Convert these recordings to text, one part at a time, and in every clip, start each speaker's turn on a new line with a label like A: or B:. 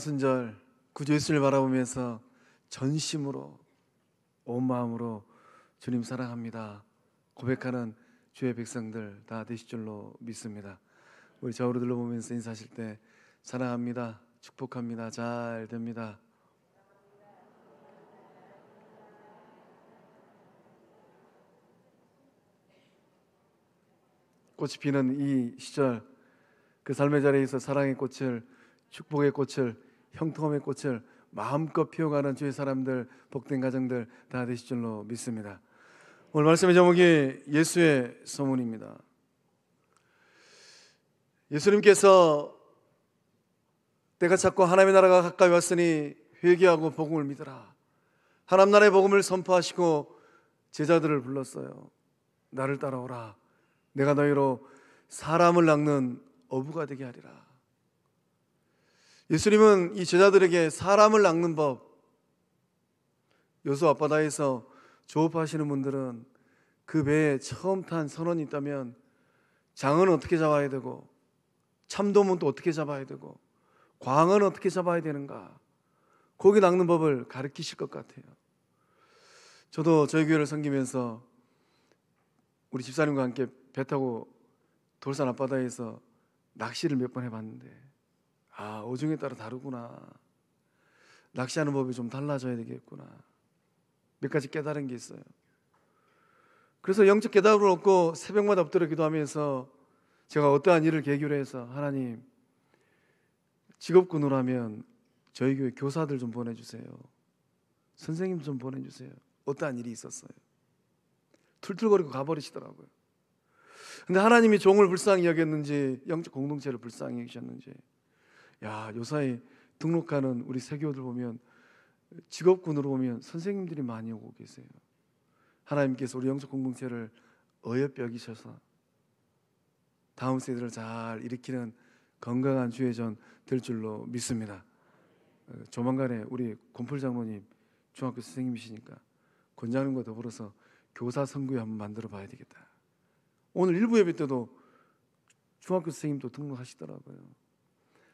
A: 오순절 구주 예수를 바라보면서 전심으로 온 마음으로 주님 사랑합니다 고백하는 주의 백성들 다 되실 줄로 믿습니다. 우리 저우로 둘러보면서 인사하실 때 사랑합니다, 축복합니다, 잘 됩니다. 꽃이 피는 이 시절, 그 삶의 자리에서 사랑의 꽃을, 축복의 꽃을, 형통함의 꽃을 마음껏 피워가는 주의 사람들, 복된 가정들 다 되실 줄로 믿습니다. 오늘 말씀의 제목이 예수의 소문입니다. 예수님께서 때가 찼고 하나님의 나라가 가까이 왔으니 회개하고 복음을 믿으라, 하나님 나라의 복음을 선포하시고 제자들을 불렀어요. 나를 따라오라, 내가 너희로 사람을 낚는 어부가 되게 하리라. 예수님은 이 제자들에게 사람을 낚는 법, 여수 앞바다에서 조업하시는 분들은 그 배에 처음 탄 선원이 있다면 장어는 어떻게 잡아야 되고, 참돔은 또 어떻게 잡아야 되고, 광어는 어떻게 잡아야 되는가, 고기 낚는 법을 가르치실 것 같아요. 저도 저희 교회를 섬기면서 우리 집사님과 함께 배 타고 돌산 앞바다에서 낚시를 몇 번 해봤는데, 어종에 따라 다르구나, 낚시하는 법이 좀 달라져야 되겠구나, 몇 가지 깨달은 게 있어요. 그래서 영적 깨달음을 얻고 새벽마다 엎드려 기도하면서 제가 어떠한 일을 계기로 해서, 하나님, 직업군으로 하면 저희 교회 교사들 좀 보내주세요, 선생님 좀 보내주세요. 어떠한 일이 있었어요. 툴툴거리고 가버리시더라고요. 근데 하나님이 종을 불쌍히 여겼는지, 영적 공동체를 불쌍히 여기셨는지, 요사이 등록하는 우리 세교들 보면, 직업군으로 보면 선생님들이 많이 오고 계세요. 하나님께서 우리 영적 공동체를 어여삐 여기셔서 다음 세대를 잘 일으키는 건강한 주의전 될 줄로 믿습니다. 조만간에 우리 권풀 장로님 중학교 선생님이시니까 권장님과 더불어서 교사 선구회 한번 만들어 봐야 되겠다. 오늘 일부 예배 때도 중학교 선생님도 등록하시더라고요.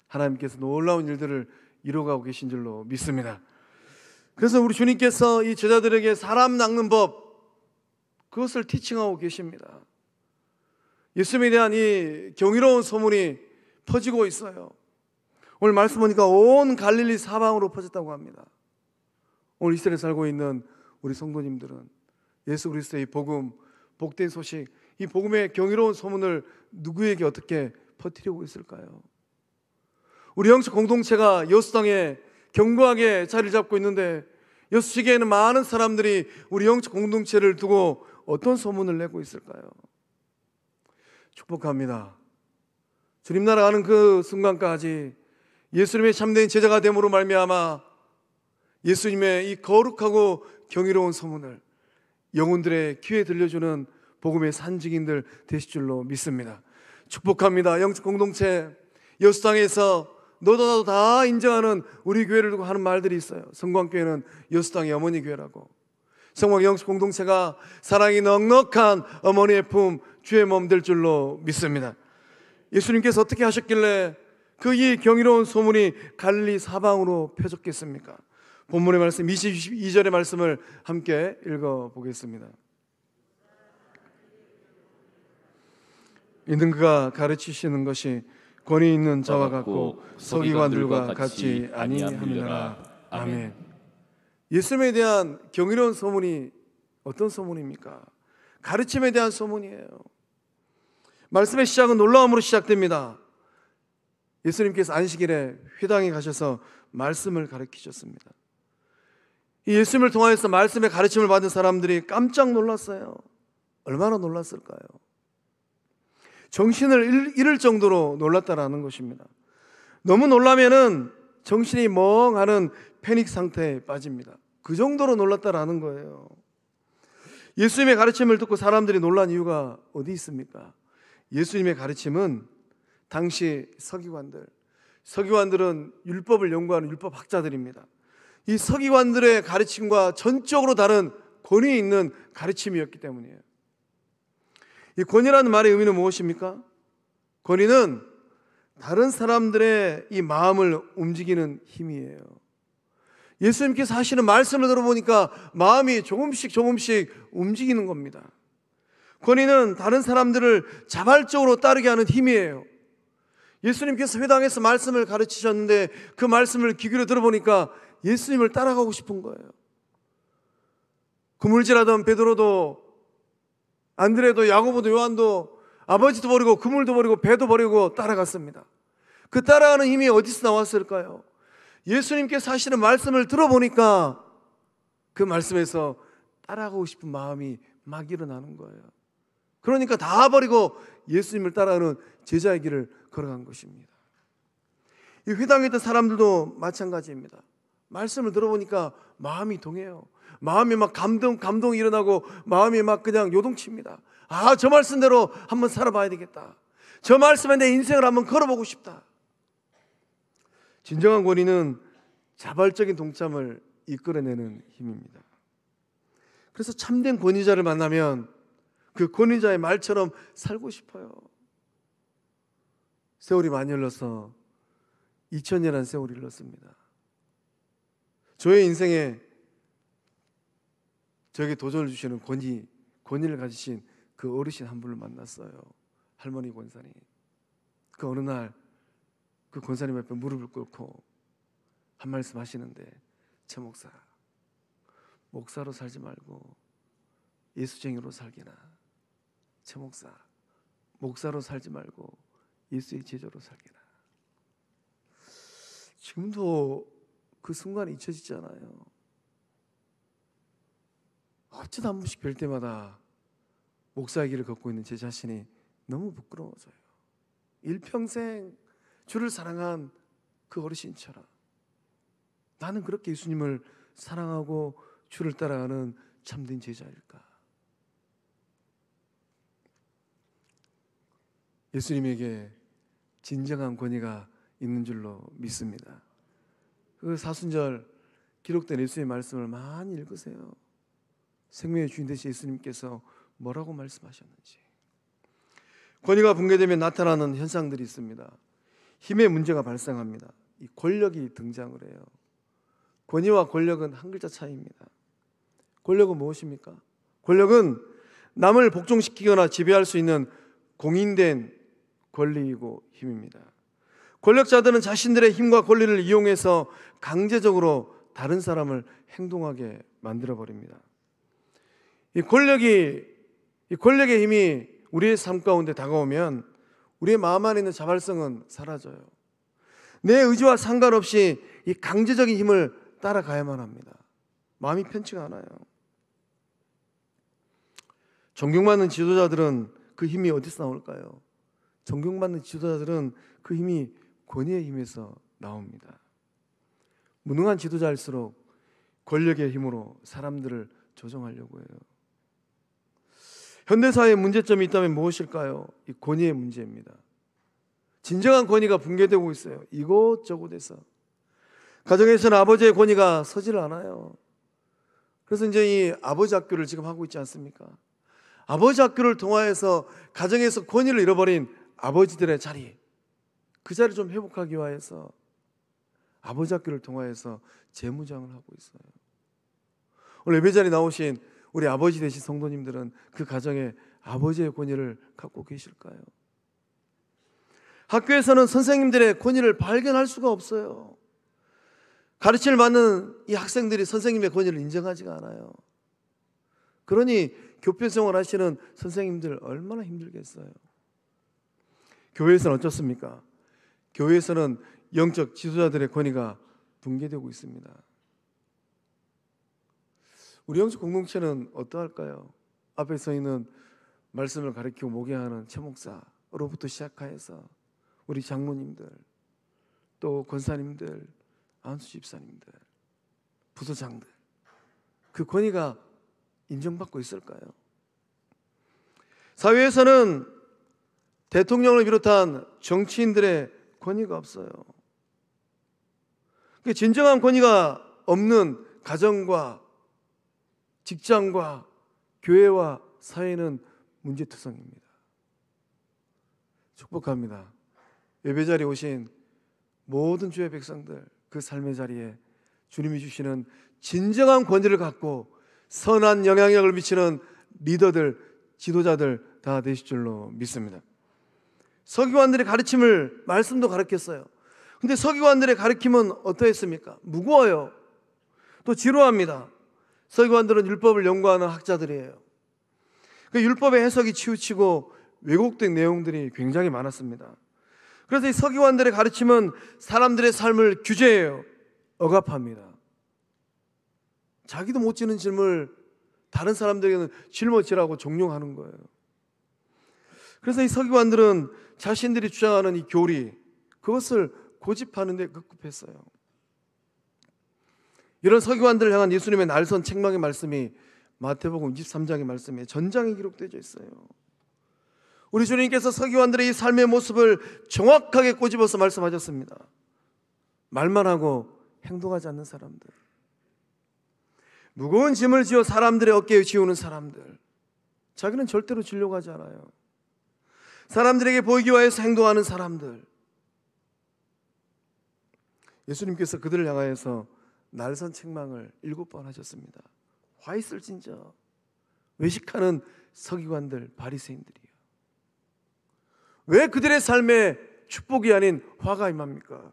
A: 하나님께서 놀라운 일들을 이루어가고 계신 줄로 믿습니다. 그래서 우리 주님께서 이 제자들에게 사람 낚는 법, 그것을 티칭하고 계십니다. 예수님에 대한 이 경이로운 소문이 퍼지고 있어요. 오늘 말씀 보니까 온 갈릴리 사방으로 퍼졌다고 합니다. 오늘 이스라엘에 살고 있는 우리 성도님들은 예수 그리스도의 복음, 복된 소식, 이 복음의 경이로운 소문을 누구에게 어떻게 퍼뜨리고 있을까요? 우리 영적 공동체가 여수 땅에 견고하게 자리를 잡고 있는데, 여수 시계에는 많은 사람들이 우리 영적 공동체를 두고 어떤 소문을 내고 있을까요? 축복합니다. 주님 나라 가는 그 순간까지 예수님의 참된 제자가 됨으로 말미암아 예수님의 이 거룩하고 경이로운 소문을 영혼들의 귀에 들려주는 복음의 산증인들 되실 줄로 믿습니다. 축복합니다. 영적 공동체, 여수 땅에서 너도 나도 다 인정하는 우리 교회를 두고 하는 말들이 있어요. 성광교회는 여수 땅의 어머니 교회라고. 성광 영적 공동체가 사랑이 넉넉한 어머니의 품, 주의 몸 될 줄로 믿습니다. 예수님께서 어떻게 하셨길래 그 이 경이로운 소문이 갈릴리 사방으로 펴졌겠습니까? 본문의 말씀 22절의 말씀을 함께 읽어보겠습니다. 이는 그가 가르치시는 것이 권위 있는 자와 같고 서기관들과 같이 아니함이라. 아멘. 예수님에 대한 경이로운 소문이 어떤 소문입니까? 가르침에 대한 소문이에요. 말씀의 시작은 놀라움으로 시작됩니다. 예수님께서 안식일에 회당에 가셔서 말씀을 가르치셨습니다. 이 예수님을 통하여서 말씀의 가르침을 받은 사람들이 깜짝 놀랐어요. 얼마나 놀랐을까요? 정신을 잃을 정도로 놀랐다라는 것입니다. 너무 놀라면은 정신이 멍하는 패닉 상태에 빠집니다. 그 정도로 놀랐다라는 거예요. 예수님의 가르침을 듣고 사람들이 놀란 이유가 어디 있습니까? 예수님의 가르침은 당시 서기관들은 율법을 연구하는 율법학자들입니다. 이 서기관들의 가르침과 전적으로 다른 권위 있는 가르침이었기 때문이에요. 이 권위라는 말의 의미는 무엇입니까? 권위는 다른 사람들의 이 마음을 움직이는 힘이에요. 예수님께서 하시는 말씀을 들어보니까 마음이 조금씩 움직이는 겁니다. 권위는 다른 사람들을 자발적으로 따르게 하는 힘이에요. 예수님께서 회당에서 말씀을 가르치셨는데 그 말씀을 귀 기울여 들어보니까 예수님을 따라가고 싶은 거예요. 그물질하던 베드로도, 안드레도, 야고보도, 요한도 아버지도 버리고 그물도 버리고 배도 버리고 따라갔습니다. 그 따라가는 힘이 어디서 나왔을까요? 예수님께서 하시는 말씀을 들어보니까 그 말씀에서 따라가고 싶은 마음이 막 일어나는 거예요. 그러니까 다 버리고 예수님을 따라가는 제자의 길을 걸어간 것입니다. 이 회당에 있던 사람들도 마찬가지입니다. 말씀을 들어보니까 마음이 동해요. 마음이 막 감동이 일어나고 마음이 막 그냥 요동칩니다. 아, 저 말씀대로 한번 살아봐야 되겠다. 저 말씀에 내 인생을 한번 걸어보고 싶다. 진정한 권위는 자발적인 동참을 이끌어내는 힘입니다. 그래서 참된 권위자를 만나면 그 권위자의 말처럼 살고 싶어요. 세월이 많이 흘러서 2000년이라는 세월이 흘렀습니다. 저의 인생에 저에게 도전을 주시는 권위를 가지신 그 어르신 한 분을 만났어요. 할머니 권사님. 그 어느 날 그 권사님 앞에 무릎을 꿇고 한 말씀 하시는데, 최 목사, 목사로 살지 말고 예수쟁이로 살기나. 최 목사, 목사로 살지 말고 예수의 제자로 살기나. 지금도 그 순간이 잊혀지잖아요. 어쩌다 한 번씩 뵐 때마다 목사의 길을 걷고 있는 제 자신이 너무 부끄러워져요. 일평생 주를 사랑한 그 어르신처럼 나는 그렇게 예수님을 사랑하고 주를 따라가는 참된 제자일까? 예수님에게 진정한 권위가 있는 줄로 믿습니다. 그 사순절 기록된 예수님의 말씀을 많이 읽으세요. 생명의 주인 되신 예수님께서 뭐라고 말씀하셨는지. 권위가 붕괴되면 나타나는 현상들이 있습니다. 힘의 문제가 발생합니다. 이 권력이 등장을 해요. 권위와 권력은 한 글자 차이입니다. 권력은 무엇입니까? 권력은 남을 복종시키거나 지배할 수 있는 공인된 권리이고 힘입니다. 권력자들은 자신들의 힘과 권리를 이용해서 강제적으로 다른 사람을 행동하게 만들어버립니다. 이 권력의 힘이 우리의 삶 가운데 다가오면 우리의 마음 안에 있는 자발성은 사라져요. 내 의지와 상관없이 이 강제적인 힘을 따라가야만 합니다. 마음이 편치가 않아요. 존경받는 지도자들은 그 힘이 어디서 나올까요? 존경받는 지도자들은 그 힘이 권위의 힘에서 나옵니다. 무능한 지도자일수록 권력의 힘으로 사람들을 조정하려고 해요. 현대사회의 문제점이 있다면 무엇일까요? 이 권위의 문제입니다. 진정한 권위가 붕괴되고 있어요. 이곳저곳에서. 가정에서는 아버지의 권위가 서질 않아요. 그래서 이제 이 아버지 학교를 지금 하고 있지 않습니까? 아버지 학교를 통하여서 가정에서 권위를 잃어버린 아버지들의 자리, 그 자리를 좀 회복하기 위해서 아버지 학교를 통하여서 재무장을 하고 있어요. 오늘 예배 자리에 나오신 우리 아버지 되신 성도님들은 그 가정에 아버지의 권위를 갖고 계실까요? 학교에서는 선생님들의 권위를 발견할 수가 없어요. 가르침을 받는 이 학생들이 선생님의 권위를 인정하지가 않아요. 그러니 교표 생활 하시는 선생님들 얼마나 힘들겠어요. 교회에서는 어떻습니까? 교회에서는 영적 지도자들의 권위가 붕괴되고 있습니다. 우리 영적 공동체는 어떠할까요? 앞에 서 있는 말씀을 가르치고 목양하는 최 목사로부터 시작하여서 우리 장로님들, 또 권사님들, 안수 집사님들, 부서장들, 그 권위가 인정받고 있을까요? 사회에서는 대통령을 비롯한 정치인들의 권위가 없어요. 진정한 권위가 없는 가정과 직장과 교회와 사회는 문제투성입니다. 축복합니다. 예배 자리에 오신 모든 주의 백성들, 그 삶의 자리에 주님이 주시는 진정한 권위를 갖고 선한 영향력을 미치는 리더들, 지도자들 다 되실 줄로 믿습니다. 서기관들의 가르침을 말씀도 가르쳤어요. 근데 서기관들의 가르침은 어떠했습니까? 무거워요. 또 지루합니다. 서기관들은 율법을 연구하는 학자들이에요. 그 율법의 해석이 치우치고 왜곡된 내용들이 굉장히 많았습니다. 그래서 이 서기관들의 가르침은 사람들의 삶을 규제해요. 억압합니다. 자기도 못 지는 짐을 다른 사람들에게는 짊어지라고 종용하는 거예요. 그래서 이 서기관들은 자신들이 주장하는 이 교리, 그것을 고집하는 데 급급했어요. 이런 서기관들을 향한 예수님의 날선 책망의 말씀이 마태복음 23장의 말씀에 전장에 기록되어 있어요. 우리 주님께서 서기관들의 이 삶의 모습을 정확하게 꼬집어서 말씀하셨습니다. 말만 하고 행동하지 않는 사람들, 무거운 짐을 지어 사람들의 어깨에 지우는 사람들, 자기는 절대로 지려고 하지 않아요. 사람들에게 보이기 위해서 행동하는 사람들, 예수님께서 그들을 향하여서 날선 책망을 7번 하셨습니다. 화 있을진저 외식하는 서기관들, 바리새인들이요, 왜 그들의 삶에 축복이 아닌 화가 임합니까?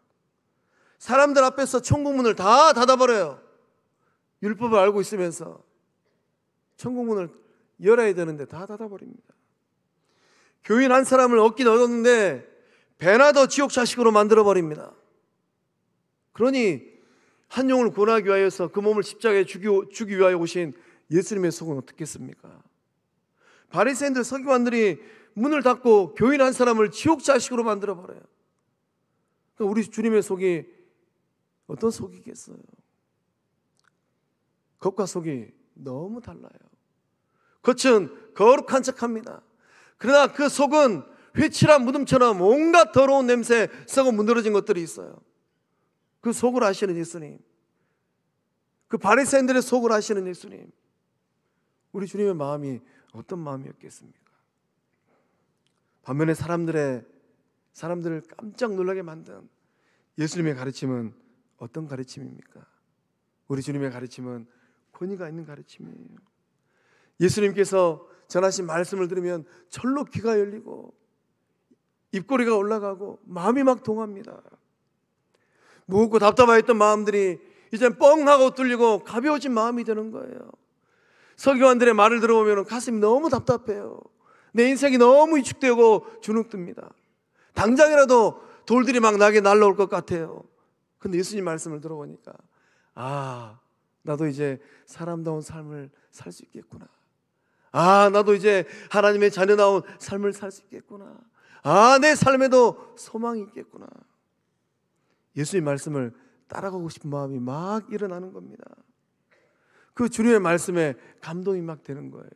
A: 사람들 앞에서 천국문을 다 닫아버려요. 율법을 알고 있으면서 천국문을 열어야 되는데 다 닫아버립니다. 교인 한 사람을 얻긴 얻었는데 배나 더 지옥 자식으로 만들어버립니다. 그러니 한 영을 구원하기 위하여서 그 몸을 십자가에 주기 위하여 오신 예수님의 속은 어떻겠습니까? 바리새인들, 서기관들이 문을 닫고 교인 한 사람을 지옥 자식으로 만들어버려요. 그러니까 우리 주님의 속이 어떤 속이겠어요? 겉과 속이 너무 달라요. 겉은 거룩한 척합니다. 그러나 그 속은 회칠한 무덤처럼 온갖 더러운 냄새, 썩어 문드러진 것들이 있어요. 그 속을 아시는 예수님, 그 바리새인들의 속을 아시는 예수님, 우리 주님의 마음이 어떤 마음이었겠습니까? 반면에 사람들을 깜짝 놀라게 만든 예수님의 가르침은 어떤 가르침입니까? 우리 주님의 가르침은 권위가 있는 가르침이에요. 예수님께서 전하신 말씀을 들으면 절로 귀가 열리고 입꼬리가 올라가고 마음이 막 동합니다. 무겁고 답답하였던 마음들이 이제 뻥 하고 뚫리고 가벼워진 마음이 되는 거예요. 서기관들의 말을 들어보면 가슴이 너무 답답해요. 내 인생이 너무 위축되고 주눅듭니다. 당장이라도 돌들이 막 나게 날라올 것 같아요. 근데 예수님 말씀을 들어보니까 나도 이제 사람다운 삶을 살 수 있겠구나. 나도 이제 하나님의 자녀다운 삶을 살 수 있겠구나. 내 삶에도 소망이 있겠구나. 예수님 말씀을 따라가고 싶은 마음이 막 일어나는 겁니다. 그 주님의 말씀에 감동이 막 되는 거예요.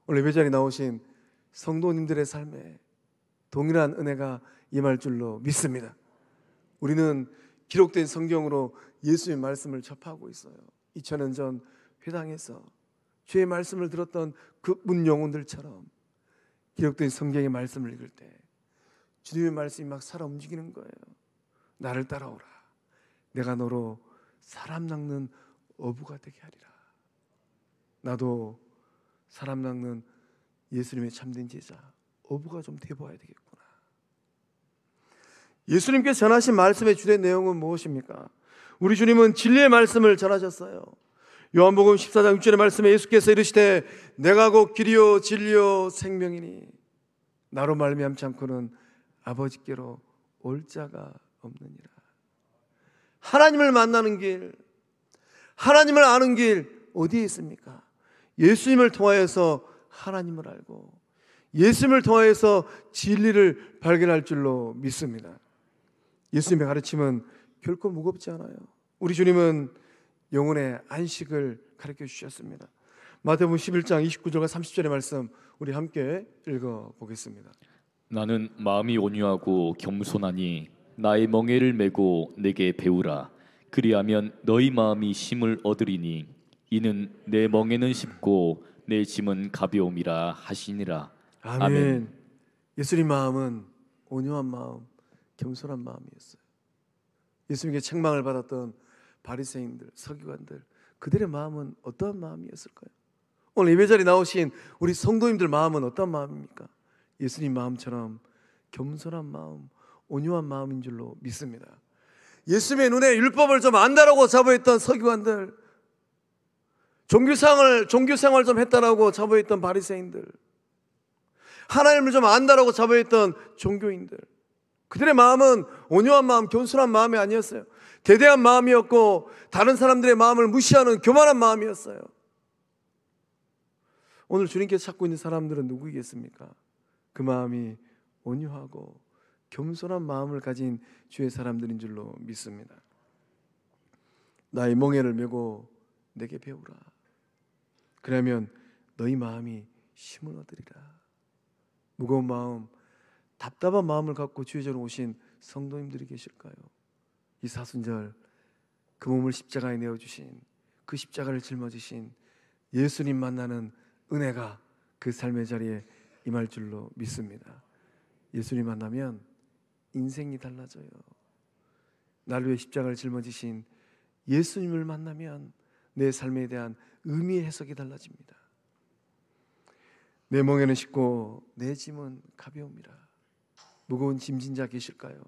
A: 오늘 예배자리에 나오신 성도님들의 삶에 동일한 은혜가 임할 줄로 믿습니다. 우리는 기록된 성경으로 예수의 말씀을 접하고 있어요. 2000년 전 회당에서 주의 말씀을 들었던 그 문 영혼들처럼 기록된 성경의 말씀을 읽을 때 주님의 말씀이 막 살아 움직이는 거예요. 나를 따라오라. 내가 너로 사람 낚는 어부가 되게 하리라. 나도 사람 낚는 예수님의 참된 제자, 어부가 좀 돼봐야 되겠구나. 예수님께서 전하신 말씀의 주된 내용은 무엇입니까? 우리 주님은 진리의 말씀을 전하셨어요. 요한복음 14장 6절의 말씀에 예수께서 이르시되 내가 곧 길이요 진리요 생명이니 나로 말미암지 않고는 아버지께로 올 자가 없느니라. 하나님을 만나는 길, 하나님을 아는 길 어디에 있습니까? 예수님을 통하여서 하나님을 알고 예수님을 통하여서 진리를 발견할 줄로 믿습니다. 예수님의 가르침은 결코 무겁지 않아요. 우리 주님은 영혼의 안식을 가르쳐 주셨습니다. 마태복음 11장 29절과 30절의 말씀 우리 함께 읽어보겠습니다.
B: 나는 마음이 온유하고 겸손하니 나의 멍에를 메고 내게 배우라. 그리하면 너희 마음이 쉼을 얻으리니 이는 내 멍에는 쉽고 내 짐은 가벼움이라 하시니라.
A: 아멘. 예수님 마음은 온유한 마음, 겸손한 마음이었어요. 예수님께 책망을 받았던 바리새인들, 서기관들, 그들의 마음은 어떠한 마음이었을까요? 오늘 예배자리에 나오신 우리 성도님들 마음은 어떤 마음입니까? 예수님 마음처럼 겸손한 마음, 온유한 마음인 줄로 믿습니다. 예수님의 눈에 율법을 좀 안다라고 자부했던 서기관들, 종교생활 좀 했다라고 자부했던 바리새인들, 하나님을 좀 안다라고 자부했던 종교인들, 그들의 마음은 온유한 마음, 겸손한 마음이 아니었어요. 대대한 마음이었고 다른 사람들의 마음을 무시하는 교만한 마음이었어요. 오늘 주님께서 찾고 있는 사람들은 누구이겠습니까? 그 마음이 온유하고 겸손한 마음을 가진 주의 사람들인 줄로 믿습니다. 나의 멍에를 메고 내게 배우라. 그러면 너희 마음이 힘을 얻으리라. 무거운 마음, 답답한 마음을 갖고 주의 전에 오신 성도님들이 계실까요? 이 사순절 그 몸을 십자가에 내어주신, 그 십자가를 짊어지신 예수님 만나는 은혜가 그 삶의 자리에 임할 줄로 믿습니다. 예수님 만나면 인생이 달라져요. 나를 위해 십자가를 짊어지신 예수님을 만나면 내 삶에 대한 의미의 해석이 달라집니다. 내 멍에는 쉽고 내 짐은 가벼움이라. 무거운 짐진 자 계실까요?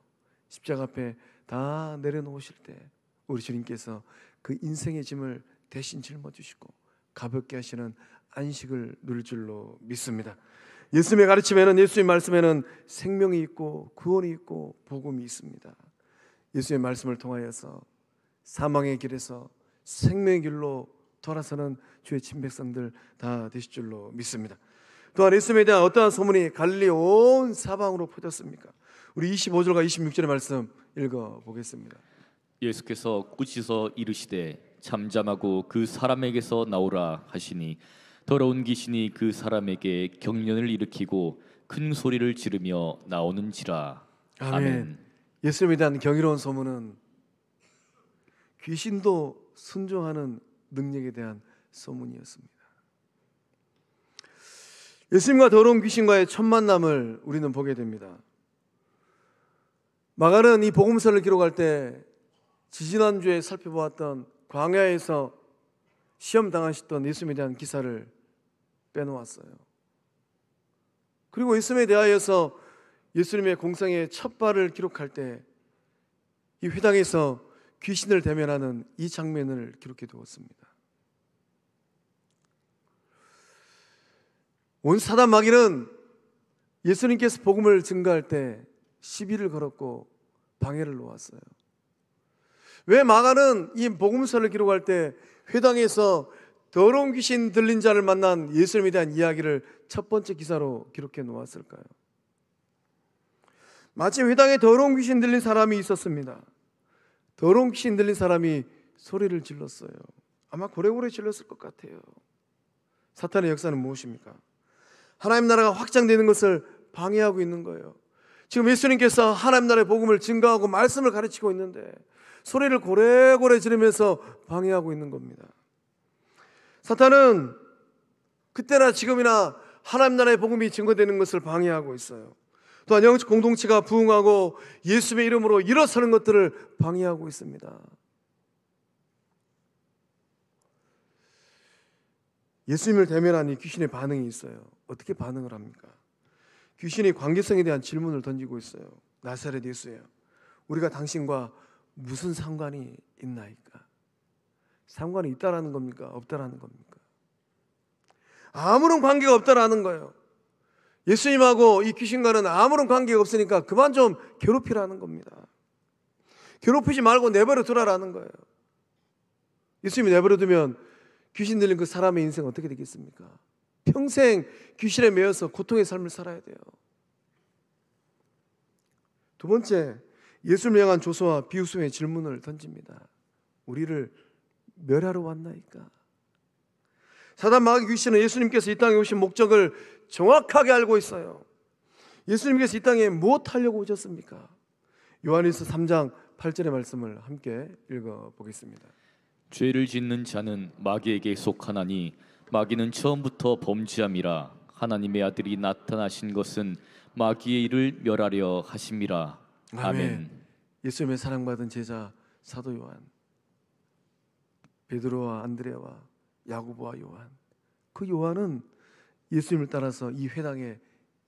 A: 십자가 앞에 다 내려놓으실 때 우리 주님께서 그 인생의 짐을 대신 짊어지시고 가볍게 하시는 안식을 누릴 줄로 믿습니다. 예수님의 가르침에는, 예수님의 말씀에는 생명이 있고 구원이 있고 복음이 있습니다. 예수님의 말씀을 통하여서 사망의 길에서 생명의 길로 돌아서는 주의 친백성들 다 되실 줄로 믿습니다. 또한 예수님에 대한 어떠한 소문이 갈릴리 온 사방으로 퍼졌습니까? 우리 25절과 26절의 말씀 읽어보겠습니다.
B: 예수께서 꾸짖어 이르시되 잠잠하고 그 사람에게서 나오라 하시니 더러운 귀신이 그 사람에게 경련을 일으키고 큰 소리를 지르며 나오는지라. 아멘.
A: 예수님에 대한 경이로운 소문은 귀신도 순종하는 능력에 대한 소문이었습니다. 예수님과 더러운 귀신과의 첫 만남을 우리는 보게 됩니다. 마가는 이 복음서를 기록할 때 지지난주에 살펴보았던 광야에서 시험 당하셨던 예수님에 대한 기사를 빼놓았어요. 그리고 예수님에 대하여서 예수님의 공생의 첫 발을 기록할 때 이 회당에서 귀신을 대면하는 이 장면을 기록해 두었습니다. 온 사단 마귀는 예수님께서 복음을 증거할 때 시비를 걸었고 방해를 놓았어요. 왜 마가는 이 복음서를 기록할 때 회당에서 더러운 귀신 들린 자를 만난 예수님에 대한 이야기를 첫 번째 기사로 기록해 놓았을까요? 마침 회당에 더러운 귀신 들린 사람이 있었습니다. 더러운 귀신 들린 사람이 소리를 질렀어요. 아마 고래고래 질렀을 것 같아요. 사탄의 역사는 무엇입니까? 하나님 나라가 확장되는 것을 방해하고 있는 거예요. 지금 예수님께서 하나님 나라의 복음을 증거하고 말씀을 가르치고 있는데 소리를 고래고래 지르면서 방해하고 있는 겁니다. 사탄은 그때나 지금이나 하나님 나라의 복음이 증거되는 것을 방해하고 있어요. 또한 영적 공동체가 부흥하고 예수의 이름으로 일어서는 것들을 방해하고 있습니다. 예수님을 대면한 이 귀신의 반응이 있어요. 어떻게 반응을 합니까? 귀신이 관계성에 대한 질문을 던지고 있어요. 나사렛 예수야, 우리가 당신과 무슨 상관이 있나이까? 상관이 있다라는 겁니까? 없다라는 겁니까? 아무런 관계가 없다라는 거예요. 예수님하고 이 귀신과는 아무런 관계가 없으니까 그만 좀 괴롭히라는 겁니다. 괴롭히지 말고 내버려 두라라는 거예요. 예수님이 내버려 두면 귀신 들린 그 사람의 인생 어떻게 되겠습니까? 평생 귀신에 매여서 고통의 삶을 살아야 돼요. 두 번째, 예수님을 향한 조소와 비웃음의 질문을 던집니다. 우리를 멸하러 왔나이까? 사단 마귀 귀신은 예수님께서 이 땅에 오신 목적을 정확하게 알고 있어요. 예수님께서 이 땅에 무엇 하려고 오셨습니까? 요한일서 3장 8절의 말씀을 함께 읽어보겠습니다.
B: 죄를 짓는 자는 마귀에게 속하나니 마귀는 처음부터 범죄함이라. 하나님의 아들이 나타나신 것은 마귀의 일을 멸하려 하심이라. 아멘.
A: 예수님의 사랑받은 제자 사도 요한, 베드로와 안드레와 야고보와 요한, 그 요한은 예수님을 따라서 이 회당에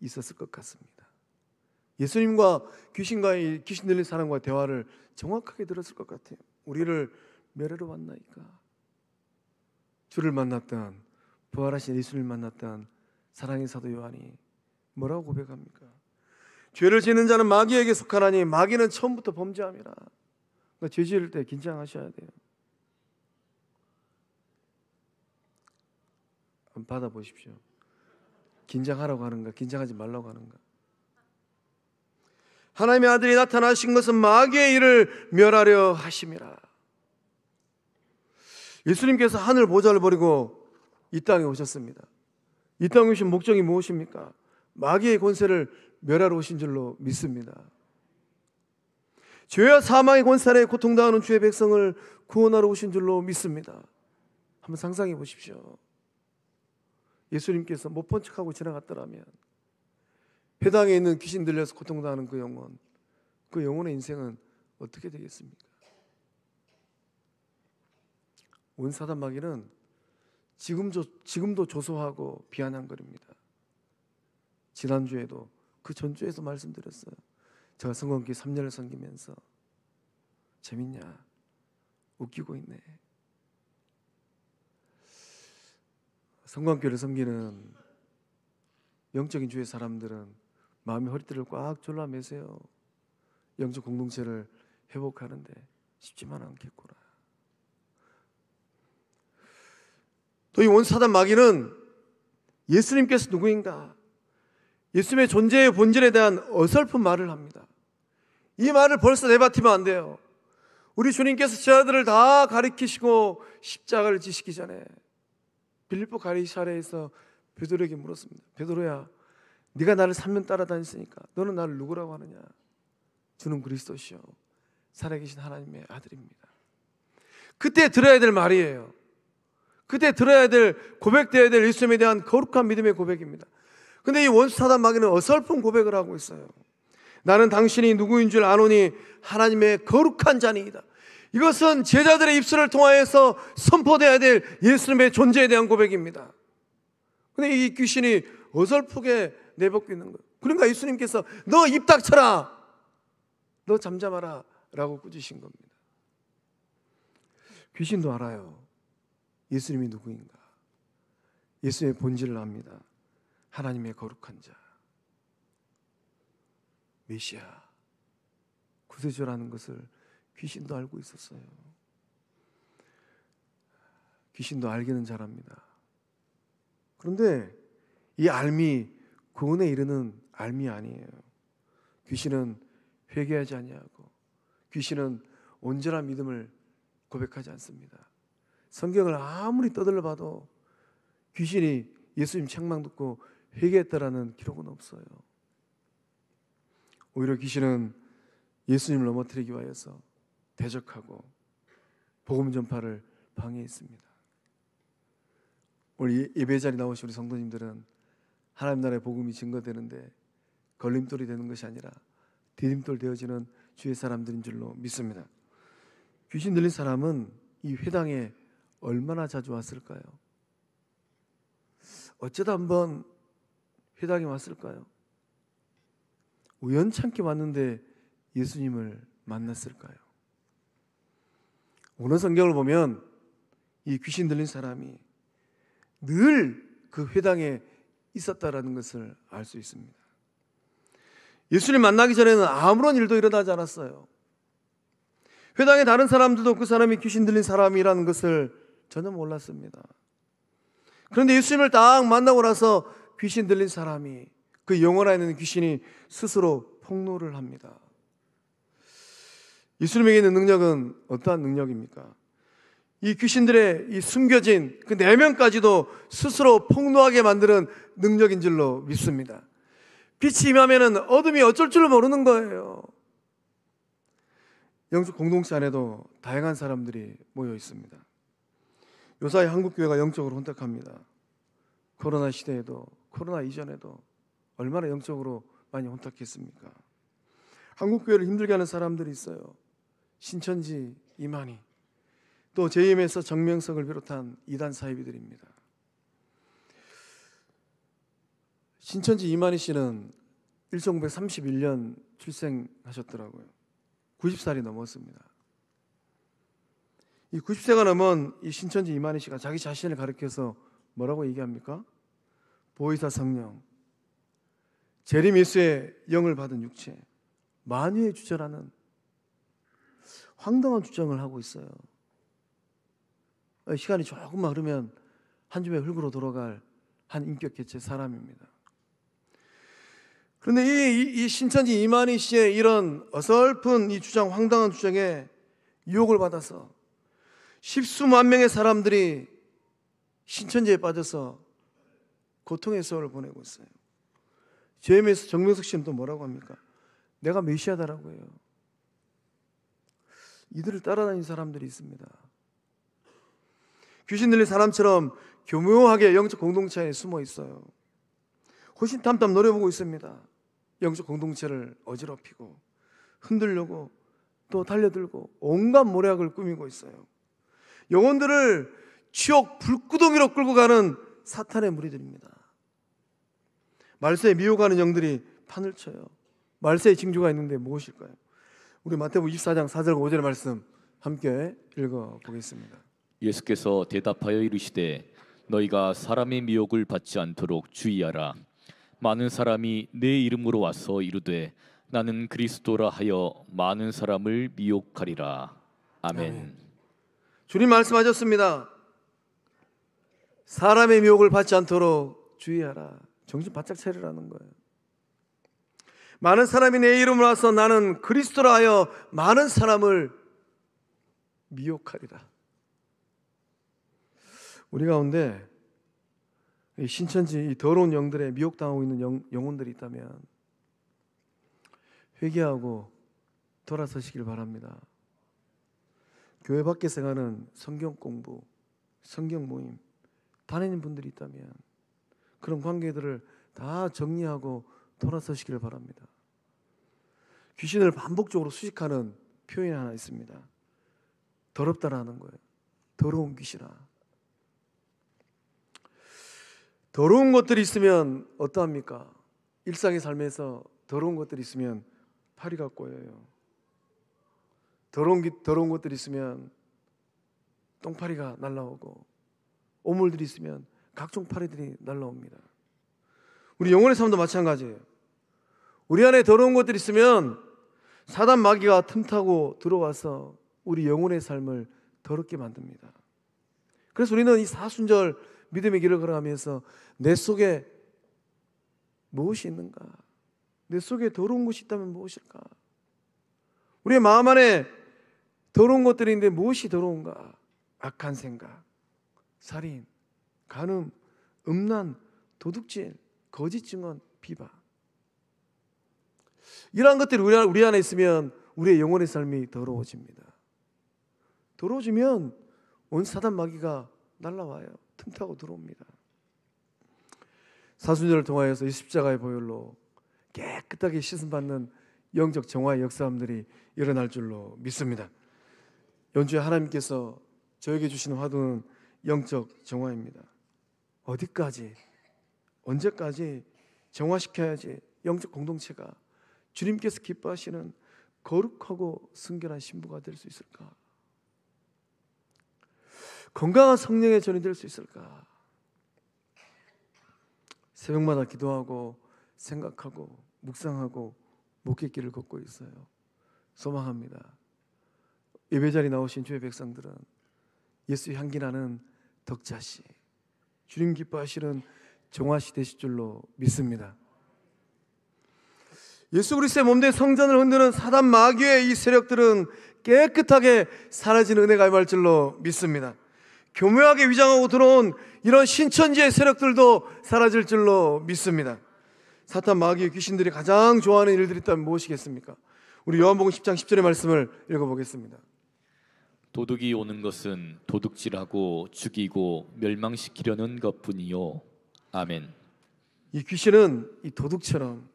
A: 있었을 것 같습니다. 예수님과 귀신과의 귀신 들린 사람과 대화를 정확하게 들었을 것 같아요. 우리를 멸하러 왔나이까. 주를 만났던, 부활하신 예수님을 만났던 사랑의 사도 요한이 뭐라고 고백합니까? 죄를 짓는 자는 마귀에게 속하나니 마귀는 처음부터 범죄함이라. 그러니까 죄 지을 때 긴장하셔야 돼요. 한번 받아보십시오. 긴장하라고 하는가, 긴장하지 말라고 하는가. 하나님의 아들이 나타나신 것은 마귀의 일을 멸하려 하심이라. 예수님께서 하늘 보좌를 버리고 이 땅에 오셨습니다. 이 땅에 오신 목적이 무엇입니까? 마귀의 권세를 멸하러 오신 줄로 믿습니다. 죄와 사망의 권세에 고통당하는 주의 백성을 구원하러 오신 줄로 믿습니다. 한번 상상해 보십시오. 예수님께서 못 본 척하고 지나갔더라면 회당에 있는 귀신 들려서 고통당하는 그 영혼, 그 영혼의 인생은 어떻게 되겠습니까? 원사단 마귀는 지금도 조소하고 비아냥거립니다. 지난주에도 그 전주에도 말씀드렸어요. 제가 성관교회 3년을 섬기면서 재밌냐? 웃기고 있네. 성관교회를 섬기는 영적인 주의 사람들은 마음의 허리띠를 꽉 졸라매세요. 영적 공동체를 회복하는데 쉽지만 않겠구나. 또 이 원사단 마귀는 예수님께서 누구인가, 예수님의 존재의 본질에 대한 어설픈 말을 합니다. 이 말을 벌써 내뱉으면 안 돼요. 우리 주님께서 제자들을 다 가리키시고 십자가를 지시기 전에 빌립보 가이사랴에서 베드로에게 물었습니다. 베드로야, 네가 나를 3년 따라다녔으니까 너는 나를 누구라고 하느냐? 주는 그리스도시요 살아계신 하나님의 아들입니다. 그때 들어야 될 말이에요. 그때 들어야 될, 고백되어야 될 예수님에 대한 거룩한 믿음의 고백입니다. 근데 이 원수사단 마귀는 어설픈 고백을 하고 있어요. 나는 당신이 누구인 줄 아노니 하나님의 거룩한 자니이다. 이것은 제자들의 입술을 통하여서 선포되어야 될 예수님의 존재에 대한 고백입니다. 근데 이 귀신이 어설프게 내뱉고 있는 거예요. 그러니까 예수님께서 너 입 닥쳐라, 너 잠잠하라 라고 꾸짖으신 겁니다. 귀신도 알아요. 예수님이 누구인가. 예수님의 본질을 압니다. 하나님의 거룩한 자, 메시아, 구세주라는 것을 귀신도 알고 있었어요. 귀신도 알기는 잘합니다. 그런데 이 알미, 구원에 이르는 알미 아니에요. 귀신은 회개하지 아니하고, 귀신은 온전한 믿음을 고백하지 않습니다. 성경을 아무리 떠들러 봐도 귀신이 예수님 책망 듣고 회개했다라는 기록은 없어요. 오히려 귀신은 예수님을 넘어뜨리기 위해서 대적하고 복음 전파를 방해했습니다. 오늘 예배 자리 나오신 우리 성도님들은 하나님 나라의 복음이 증거되는데 걸림돌이 되는 것이 아니라 디딤돌 되어지는 주의 사람들인 줄로 믿습니다. 귀신 들린 사람은 이 회당에 얼마나 자주 왔을까요? 어쩌다 한번 회당에 왔을까요? 우연찮게 왔는데 예수님을 만났을까요? 오늘 성경을 보면 이 귀신 들린 사람이 늘 그 회당에 있었다라는 것을 알 수 있습니다. 예수님 만나기 전에는 아무런 일도 일어나지 않았어요. 회당의 다른 사람들도 그 사람이 귀신 들린 사람이라는 것을 전혀 몰랐습니다. 그런데 예수님을 딱 만나고 나서 귀신 들린 사람이, 그 영혼 안에 있는 귀신이 스스로 폭로를 합니다. 예수님에게 있는 능력은 어떠한 능력입니까? 이 귀신들의 이 숨겨진 그 내면까지도 스스로 폭로하게 만드는 능력인 줄로 믿습니다. 빛이 임하면 어둠이 어쩔 줄 모르는 거예요. 영적 공동체 안에도 다양한 사람들이 모여 있습니다. 요사이 한국교회가 영적으로 혼탁합니다. 코로나 시대에도, 코로나 이전에도 얼마나 영적으로 많이 혼탁했습니까? 한국 교회를 힘들게 하는 사람들이 있어요. 신천지 이만희, 또 JM에서 정명석을 비롯한 이단 사이비들입니다. 신천지 이만희 씨는 1931년 출생하셨더라고요. 90살이 넘었습니다. 이 90세가 넘은 이 신천지 이만희 씨가 자기 자신을 가리켜서 뭐라고 얘기합니까? 보혜사 성령, 재림 예수의 영을 받은 육체, 만유의 주체라는 황당한 주장을 하고 있어요. 시간이 조금만 흐르면 한 줌의 흙으로 돌아갈 한 인격 개체 사람입니다. 그런데 이 신천지 이만희 씨의 이런 어설픈 이 주장, 황당한 주장에 유혹을 받아서 십수만 명의 사람들이 신천지에 빠져서 고통의 세월을 보내고 있어요. JM에서 정명석 씨는 또 뭐라고 합니까? 내가 메시아다라고 해요. 이들을 따라다니는 사람들이 있습니다. 귀신 들린 사람처럼 교묘하게 영적 공동체에 숨어 있어요. 호신탐탐 노려보고 있습니다. 영적 공동체를 어지럽히고 흔들려고 또 달려들고 온갖 모략을 꾸미고 있어요. 영혼들을 지옥 불구덩이로 끌고 가는 사탄의 무리들입니다. 말세에 미혹하는 영들이 판을 쳐요. 말세의 징조가 있는데 무엇일까요? 우리 마태복음 24장 4절 5절의 말씀 함께 읽어보겠습니다.
B: 예수께서 대답하여 이르시되 너희가 사람의 미혹을 받지 않도록 주의하라. 많은 사람이 내 이름으로 와서 이르되 나는 그리스도라 하여 많은 사람을 미혹하리라. 아멘.
A: 주님 말씀하셨습니다. 사람의 미혹을 받지 않도록 주의하라. 정신 바짝 차리라는 거예요. 많은 사람이 내 이름으로 와서 나는 그리스도라 하여 많은 사람을 미혹하리라. 우리 가운데 이 신천지 이 더러운 영들에 미혹당하고 있는 영혼들이 있다면 회개하고 돌아서시길 바랍니다. 교회 밖에서 가는 성경 공부, 성경 모임 다니는 분들이 있다면 그런 관계들을 다 정리하고 돌아서시길 바랍니다. 귀신을 반복적으로 수식하는 표현이 하나 있습니다. 더럽다라는 거예요. 더러운 귀신아. 더러운 것들이 있으면 어떠합니까? 일상의 삶에서 더러운 것들이 있으면 파리가 꼬여요. 더러운 것들이 있으면 똥파리가 날라오고 오물들이 있으면 각종 파리들이 날라옵니다. 우리 영혼의 삶도 마찬가지예요. 우리 안에 더러운 것들이 있으면 사단 마귀가 틈타고 들어와서 우리 영혼의 삶을 더럽게 만듭니다. 그래서 우리는 이 사순절 믿음의 길을 걸어가면서 내 속에 무엇이 있는가? 내 속에 더러운 것이 있다면 무엇일까? 우리의 마음 안에 더러운 것들이 있는데 무엇이 더러운가? 악한 생각, 살인, 간음, 음란, 도둑질, 거짓 증언, 비방. 이러한 것들이 우리 안에 있으면 우리의 영혼의 삶이 더러워집니다. 더러워지면 온 사단 마귀가 날라와요. 틈타고 들어옵니다. 사순절을 통하여서 이 십자가의 보혈로 깨끗하게 씻음받는 영적 정화의 역사함들이 일어날 줄로 믿습니다. 연주에 하나님께서 저에게 주시는 화두는 영적 정화입니다. 어디까지, 언제까지 정화시켜야지 영적 공동체가 주님께서 기뻐하시는 거룩하고 순결한 신부가 될 수 있을까? 건강한 성령의 전이 될 수 있을까? 새벽마다 기도하고 생각하고 묵상하고 목회길을 걷고 있어요. 소망합니다. 예배자리 나오신 주의 백성들은 예수 향기 나는 덕자씨, 주님 기뻐하시는 정화씨 되실 줄로 믿습니다. 예수 그리스도의 몸된 성전을 흔드는 사단 마귀의 이 세력들은 깨끗하게 사라지는 은혜가 임할 줄로 믿습니다. 교묘하게 위장하고 들어온 이런 신천지의 세력들도 사라질 줄로 믿습니다. 사탄 마귀의 귀신들이 가장 좋아하는 일들이 있다면 무엇이겠습니까? 우리 요한복음 10장 10절의 말씀을 읽어보겠습니다.
B: 도둑이 오는 것은 도둑질하고 죽이고 멸망시키려는 것뿐이요. 아멘.
A: 이 귀신은 이 도둑처럼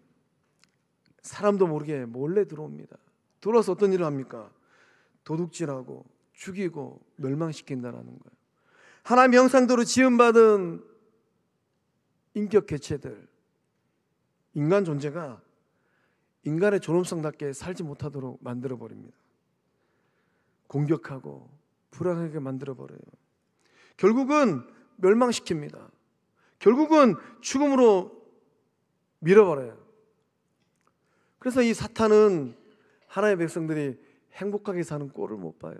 A: 사람도 모르게 몰래 들어옵니다. 들어와서 어떤 일을 합니까? 도둑질하고 죽이고 멸망시킨다라는 거예요. 하나님의 형상대로 지음받은 인격 개체들, 인간 존재가 인간의 존엄성답게 살지 못하도록 만들어버립니다. 공격하고 불안하게 만들어버려요. 결국은 멸망시킵니다. 결국은 죽음으로 밀어버려요. 그래서 이 사탄은 하나님의 백성들이 행복하게 사는 꼴을 못 봐요.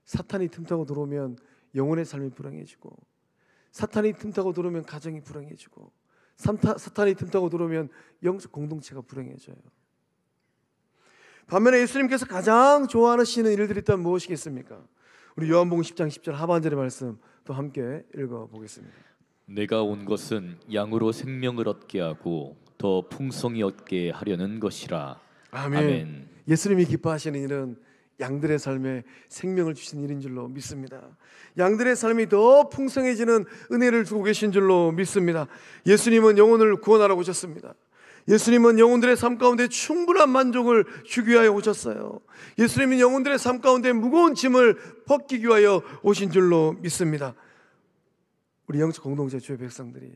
A: 사탄이 틈타고 들어오면 영혼의 삶이 불행해지고, 사탄이 틈타고 들어오면 가정이 불행해지고, 사탄이 틈타고 들어오면 영적 공동체가 불행해져요. 반면에 예수님께서 가장 좋아하시는 일들이 있다면 무엇이겠습니까? 우리 요한복음 10장 10절 하반절의 말씀 또 함께 읽어보겠습니다.
B: 내가 온 것은 양으로 생명을 얻게 하고 더 풍성히 얻게 하려는 것이라.
A: 아멘.
B: 아멘.
A: 예수님이 기뻐하시는 일은 양들의 삶에 생명을 주신 일인 줄로 믿습니다. 양들의 삶이 더 풍성해지는 은혜를 주고 계신 줄로 믿습니다. 예수님은 영혼을 구원하러 오셨습니다. 예수님은 영혼들의 삶 가운데 충분한 만족을 주기 위하여 오셨어요. 예수님은 영혼들의 삶 가운데 무거운 짐을 벗기기 위하여 오신 줄로 믿습니다. 우리 영적 공동체 주의 백성들이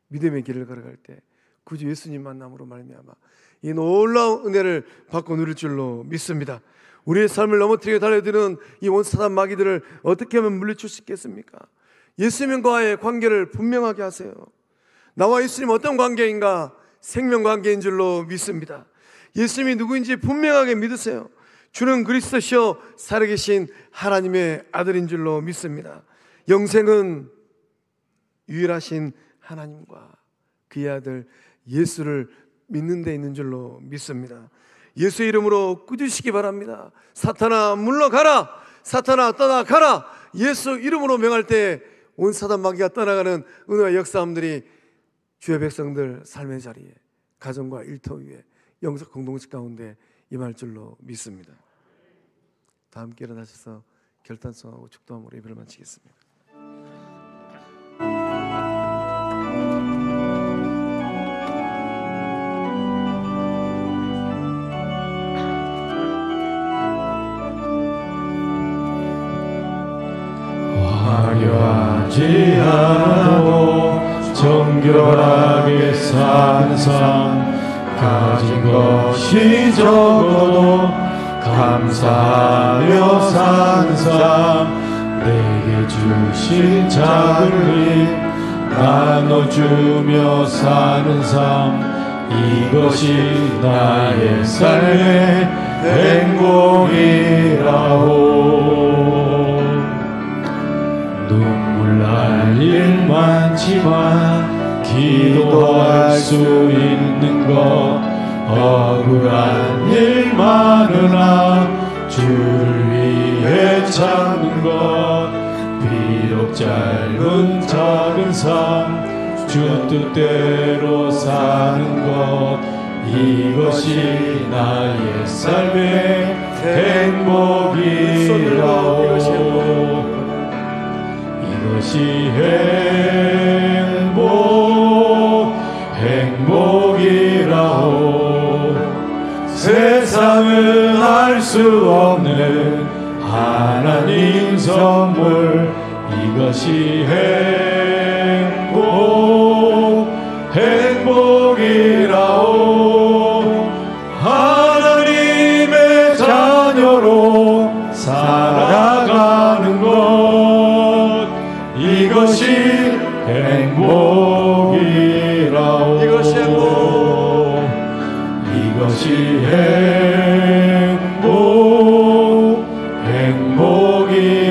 A: 믿음의 길을 걸어갈 때 구주 예수님 만남으로 말미암아 이 놀라운 은혜를 받고 누릴 줄로 믿습니다. 우리의 삶을 넘어뜨리게 달려드는 이 원사단 마귀들을 어떻게 하면 물리칠 수 있겠습니까? 예수님과의 관계를 분명하게 하세요. 나와 예수님 어떤 관계인가? 생명 관계인 줄로 믿습니다. 예수님이 누구인지 분명하게 믿으세요. 주는 그리스도시요 살아계신 하나님의 아들인 줄로 믿습니다. 영생은 유일하신 하나님과 그의 아들 예수를 믿는 데 있는 줄로 믿습니다. 예수의 이름으로 꾸짖으시기 바랍니다. 사탄아 물러가라, 사탄아 떠나가라. 예수 이름으로 명할 때 온 사단 마귀가 떠나가는 은혜와 역사함들이 주의 백성들 삶의 자리에, 가정과 일터 위에, 영적 공동체 가운데 임할 줄로 믿습니다. 다 함께 일어나셔서 결단성하고 축도함으로 예배를 마치겠습니다.
C: 화려하지 않아도 정결하게 사는 삶, 가진 것이 적어도 감사하며 사는 삶, 내게 주신 작은 힘 나눠주며 사는 삶, 이것이 나의 삶의 행복이라오. 눈물 날 일 많지만 기도할 수 있는 것, 억울한 일 많으나 주를 위해 참는 것, 비록 짧은 작은 삶 주 뜻대로 사는 것, 이것이 나의 삶의 행복이라오. 이것이 행복이라오. 세상은 알 수 없는 하나님 선물, 이것이 행복이라오. 하나님의 자녀로 살아가는 것, 이것이 행복이라오. 이것이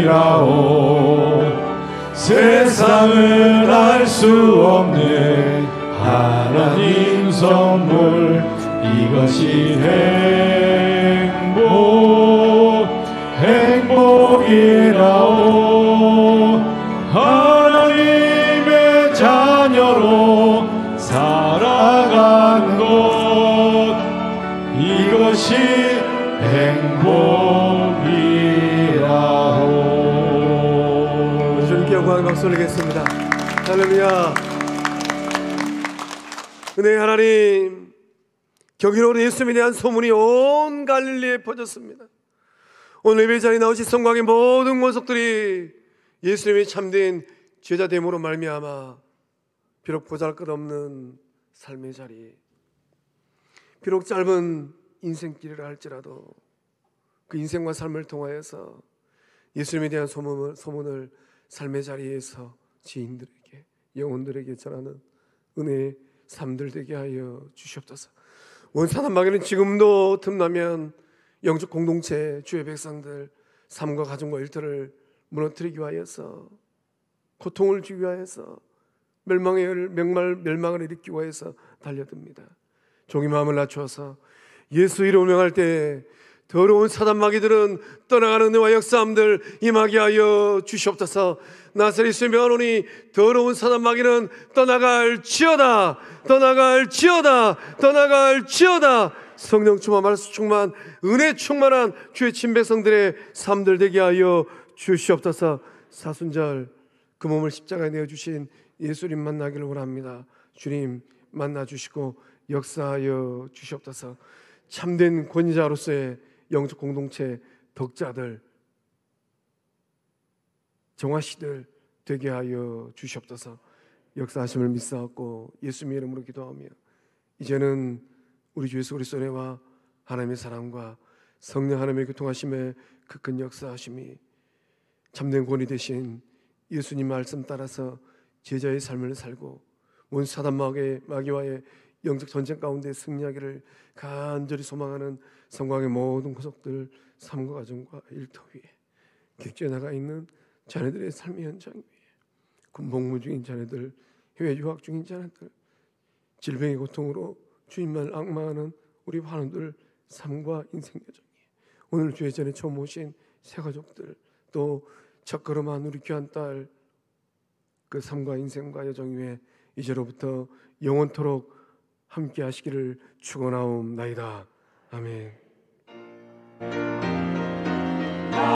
C: 행복이라오. 세상은 알 수 없는 하나님 선물, 이것이 행복이라오. 하나님의 자녀로 살아가는 것, 이것이 행복이라오.
A: 주님께 영광의 박수 올리겠습니다. 할렐루야. 은혜의 하나님, 경이로운 예수님에 대한 소문이 온 갈릴리에 퍼졌습니다. 오늘 예배 자리에 나오신 성곽의 모든 권속들이 예수님의 참된 제자됨으로 말미암아 비록 보잘것없는 삶의 자리, 비록 짧은 인생길이라 할지라도 그 인생과 삶을 통하여서 예수님에 대한 소문을 삶의 자리에서 지인들에게, 영혼들에게 전하는 은혜의 삶들 되게 하여 주시옵소서. 온 사단마귀는 지금도 틈나면 영적 공동체, 주의 백성들 삶과 가정과 일터를 무너뜨리기 위하여서, 고통을 주기 위하여서, 멸망을 일으키기 위하여서 달려듭니다. 종이 마음을 낮추어서 예수 이름을 명할 때 더러운 사단마귀들은 떠나가는 은혜와 역사함들 임하게 하여 주시옵소서. 나사렛 예수의 명하노니 더러운 사단마귀는 떠나갈지어다, 떠나갈지어다, 떠나갈지어다. 성령 충만, 말씀 충만, 은혜 충만한 주의 친백성들의 삶들 되게 하여 주시옵소서. 사순절 그 몸을 십자가에 내어주신 예수님 만나기를 원합니다. 주님 만나주시고 역사하여 주시옵소서. 참된 권위자로서의 영적 공동체 덕자들, 정화씨들 되게 하여 주시옵소서. 역사하심을 믿사옵고 예수님의 이름으로 기도하며 이제는 우리 주 예수 그리스도의 은혜와 하나님의 사랑과 성령 하나님의 교통하심의 그 큰 역사하심이 참된 권위 되신 예수님 말씀 따라서 제자의 삶을 살고 온 사단마귀와의 영적 전쟁 가운데 승리하기를 간절히 소망하는 성광의 모든 구석들, 삶과 가정과 일터 위에, 객지에 나가 있는 자녀들의 삶의 현장 위에, 군복무 중인 자녀들, 해외 유학 중인 자녀들, 질병의 고통으로 주님만 악망하는 우리 환우들 삶과 인생 여정에, 오늘 주의 전에 처음 오신 새 가족들, 또 첫걸음한 우리 귀한 딸, 그 삶과 인생과 여정 위에 이제로부터 영원토록 함께 하시기를 축원하옵나이다. 아멘.